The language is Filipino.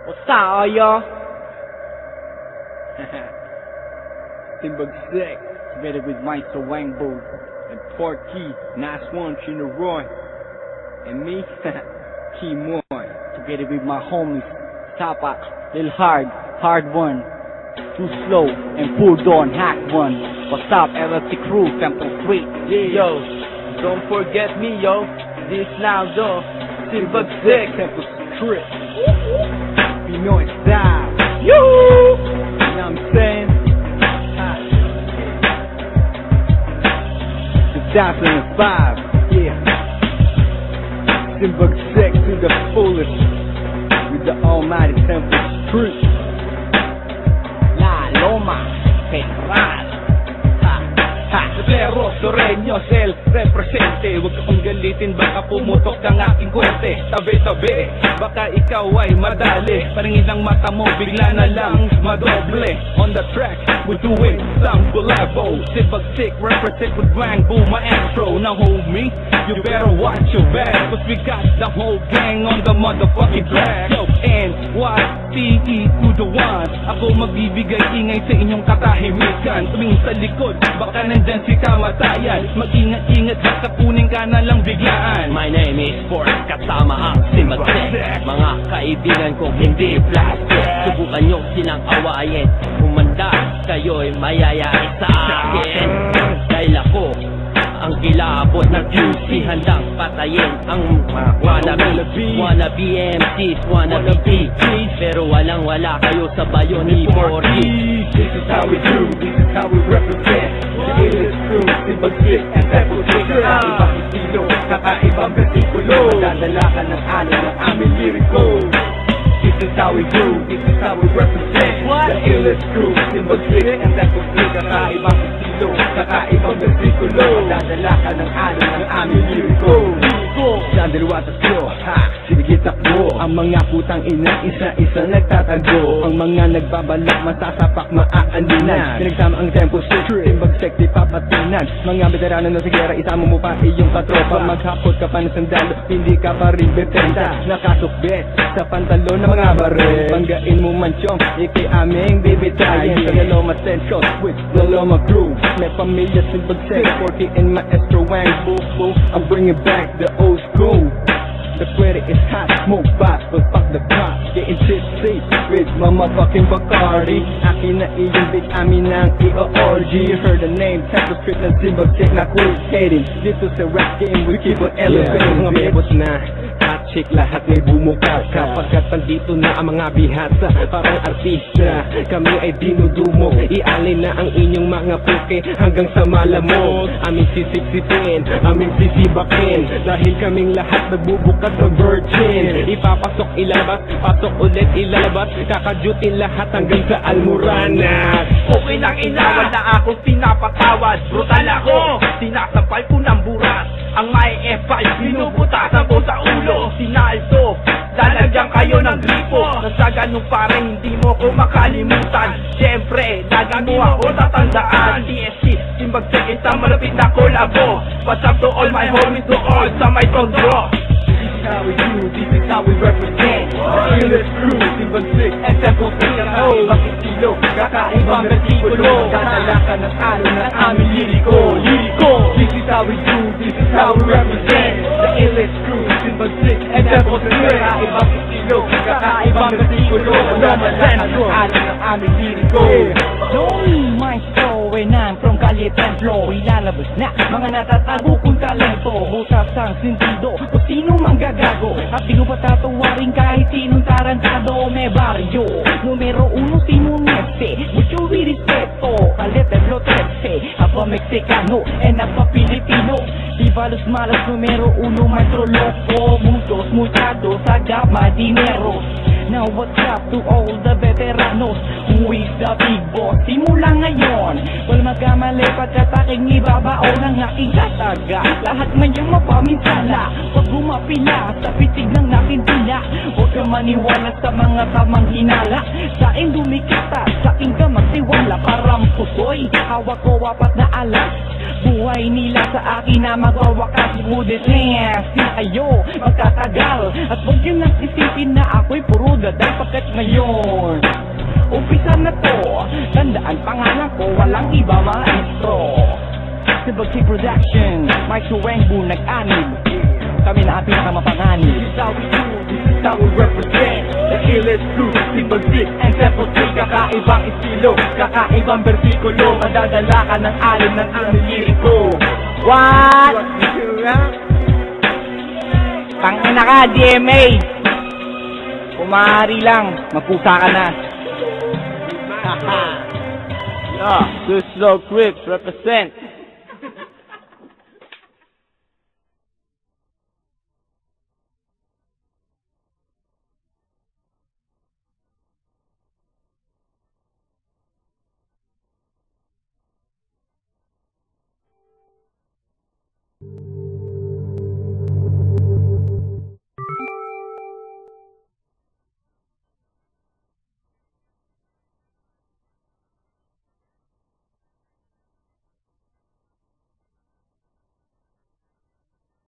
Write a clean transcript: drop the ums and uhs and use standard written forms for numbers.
What's up, y'all? Timbuk 6, together with Meister Wangbo and Porky, Nice One, Chino Roy, and me, Key Moy, together with my homies, Tapak, Lil Hard One, Too Slow, and Full Dawn, Hack One. What's up, LFC Crew, Temple Street? Yeah, yo, don't forget me, yo. This now, though, Timbuk 6, Temple Street. Pinoy style. Yoo! You know what I'm saying? 2005, yeah. Timbuk 6 to the fullest with the almighty Temple Street. La Loma Federal. Pero Soreños, el represente. Huwag akong galitin, baka pumutok ang aking kwente. Tabi-tabi, baka ikaw ay madali. Paringin ang mata mo, bigla na lang madoble. On the track, we're doing some collabo. Timbuk 6, represent with Wangbo, maestro. Now homie, you better watch your back, cause we got the whole gang on the motherfucking track. Yo, NYTE to the one. Ako magbibigay ingay sa inyong katahimikan. Tumingin sa likod, baka nandyan si kamatayan. Mag-ingat-ingat, baka kunin ka na lang biglaan. My name is Force, kasama ang Timbuk 6. Mga kaibigan kong hindi plastic. Subukan nyo silang awayin. Kumanda, kayo'y mayayain sa akin. Dahil ako ang kilabot ng QC, handang patayin ang wannabe MCs, wannabe DJs. Pero walang-wala kayo sa bayo ni Porky. This is how we do, this is how we represent. The illest crew, Timbuk 6 and Temple Street. Kakaibang estilo, kakaibang versikulo. Dadala ka ng ano ng aming liriko. This is how we do, this is how we represent. The illest crew, Timbuk 6 and Temple Street. Kakaibang estilo, kakaibang versikulo. Dadala ka ng ano ng aming liriko. Sa dalawa tatlo, ha, sige takbo. Ang mga putang ina, isa-isa nagtatago. Ang mga nagbabalak, masasapak, maaaninag. Pinagsama ang Temple Street, Timbuk 6, di papatinan. Mga veterano na sigera, isama mo pa iyong katropa. Maghapot ka pa ng sandalo, hindi ka pa rin betenta. Nakasukbet sa pantalon ng mga baril. Banggain mo mansyong, ikay aming bibitayin. Sa Laloma Central, with Laloma Crew. May pamilya Timbuk 6, Porky and Maestro Wangbo. I'm bringing back the old school. The credit is hot, smoke box, but fuck the cops. Getting tipsy with my motherfucking Bacardi. Akin na iyong beat, amin ang i-org. You heard the name, Temple Street na Timbuk 6 na quit hating. Dito sa rap game, we keep on elevating. Mga mebos na hot chick, lahat may bumukas. Kapagkat nandito na ang mga bihasa, parang artista, kami ay dinudumog. Ialin na ang inyong mga puke hanggang sa malamog. Aming sisipsipin, aming sisibakin, dahil kaming lahat nagbubukas ng virgin. Ipapasok, ilabas, pasok ulit, ilalabas, kakajutin lahat hanggang sa almuranas. Okay lang inawan na akong pinapatawad. Brutal ako, sinasampal ko ng buras. Ang may F5, binubutasan ko sa ulo. Sinalto, lalagyan kayo ng gripo. Nasa ganun parang hindi mo ko makalimutan. Siyempre, lagi mo ako tatandaan. TSC, Timbuk 6, isang malapit na kolabo. What's up to all my homies, to all sa may tondro. This is how we do, this is how we represent. The illest crew, Timbuk 6 and Temple Street. Kakaibang estilo, kakaibang versikulo. Dadala ka ng ano ng aming liriko. This is how we do, this is how we represent. The illest crew, Timbuk 6 and Temple Street. Kakaibang estilo, kakaibang versikulo. Dadala ka ng ano ng aming liriko. Don't mind when I'm from Calle Templo. Ilalabas na mga natatago kong talento. Butas ang sintido kung sino manggagago. At di ko patatawarin kahit sinong tarantado. May baryo, numero 1 Timoneste. Mucho respeto, Calle Templo 13. Apa Mexicano and apa Filipino. Viva los malas, numero 1 Maestro Loco. Muchos muchachos, agama dineros. Now what's up to all the veteranos? Who is the big boss? Simula ngayon, wal magkamali pa sa aking ibabao ng aking kataga. Lahat man yung mapaminsala, huwag gumapila sa pitig ng aking dila. Huwag ka maniwala sa mga tamang hinala. Sa aking dumikita, sa aking ka magtiwala. Parang pusoy, hawak ko 4 na alas. Buhay nila sa akin na magwawakas. Budes niya, si kayo magtatagal. At huwag yun nang isipin na ako'y puro dahil pagkat ngayon umpisa na to, tandaan pangalan ko, walang iba maestro. Simbag Production, Mike Suwengbu nag-anib, kami na ating nakamapanganib. This is how we do, this is how we represent the illest crew, Simbag and Temple 3. Kakaibang estilo, kakaibang versikulo, madadala ka ng alim ng aming liriko. What? Tangina ka, DMA. Kumari lang, magpusa ka na. Yeah, Too Slow Crips represent.